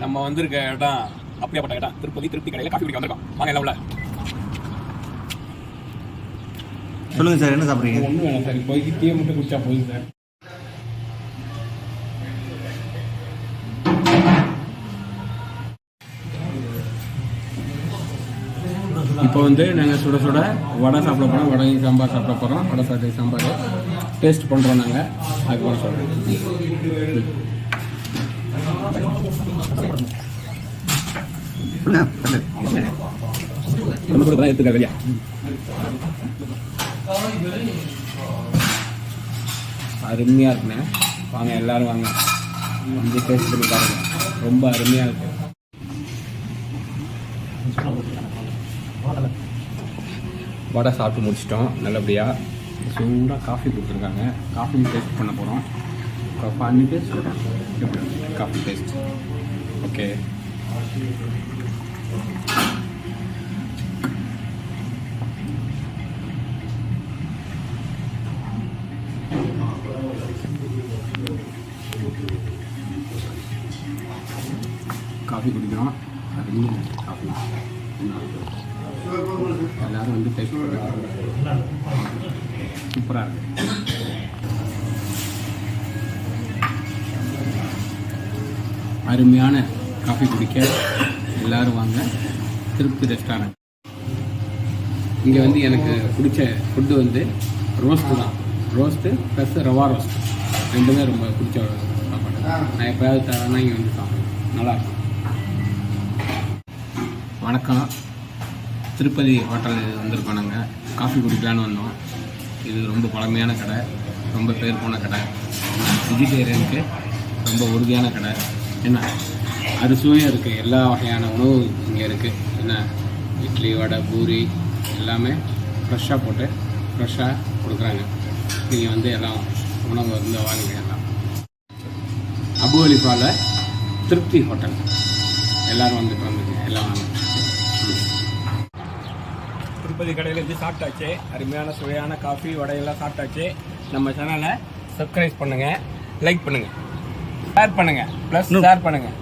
நம்ம வந்திருக்க இடம் அப்படியாப்பட்ட இடம் திருப்பதி திருப்தி கடையில் காஃபி குடிக்க வந்திருக்கோம். வாங்க எல்லாம் உள்ள. சொல்லுங்க சார், என்ன சாப்பிட்றீங்க? ஒன்றும் வேணாம் சார், இப்போதைக்கு டீ மட்டும் குடிச்சா போதும் சார். இப்போ வந்து நாங்கள் சுட சுட வடை சாப்பிட போகிறோம். வடையும் சாம்பார் சாப்பிட போகிறோம். வடை சாப்பிட்டு சாம்பார் டேஸ்ட் பண்ணுறோம் நாங்கள். அதுக்கப்புறம் சொல்கிறோம். நம்ம கூட தான் எடுத்துக்க வெளியா. அருமையாக இருக்குண்ணே. வாங்க எல்லோரும் வாங்க வந்து டேஸ்ட் பண்ணி பாருங்க. ரொம்ப அருமையாக இருக்கு. வடை சாப்பிட்டு முடிச்சிட்டோம் நல்லபடியாக. சூடாக காஃபி கொடுத்துருக்காங்க. காஃபி டேஸ்ட் பண்ண போகிறோம். பண்ணி taste coffee taste okay. Coffee குடிக்கிறோம். அருமையாக காஃபி. எல்லாரும் வந்து டேஸ்ட் பண்ணுறாங்க. சூப்பராக இருக்கு. அருமையான காஃபி குடிக்க எல்லோரும் வாங்க திருப்தி ரெஸ்டாரண்ட். இங்கே வந்து எனக்கு பிடிச்ச ஃபுட்டு வந்து ரோஸ்ட்டு தான். ரோஸ்ட்டு ப்ளஸ் ரவா ரோஸ்ட் ரெண்டுமே ரொம்ப பிடிச்ச சாப்பாடு. நான் எப்போயாவது தரேன்னா இங்கே வந்து சாப்பிடுவேன். நல்லாயிருக்கும். வணக்கம். திருப்பதி ஹோட்டல் வந்திருக்கோம். நாங்கள் காஃபி குடிக்கலான்னு வந்தோம். இது ரொம்ப பழமையான கடை, ரொம்ப பேர் போன கடை. வெஜிடேரியனுக்கு ரொம்ப உறுதியான கடை. என்ன அறுசுவையாக இருக்குது. எல்லா வகையான உணவு இங்கே இருக்குது. என்ன இட்லி வடை பூரி எல்லாமே ஃப்ரெஷ்ஷாக போட்டு ஃப்ரெஷ்ஷாக கொடுக்குறாங்க. நீங்கள் வந்து எல்லாம் உணவு வந்து வாங்குங்க. எல்லாம் அபு அலிஃபாவில் திருப்தி ஹோட்டல். எல்லோரும் வந்துட்டு எல்லாம் வாங்க. திருப்பதி கடையில் இருந்து சாப்பிட்டாச்சு. அருமையான சுவையான காஃபி வடையெல்லாம் சாப்பிட்டாச்சு. நம்ம சேனலை சப்ஸ்கிரைப் பண்ணுங்கள், லைக் பண்ணுங்கள், ஷேர் பண்ணுங்கள், ப்ளஸ் ஷேர் பண்ணுங்கள்.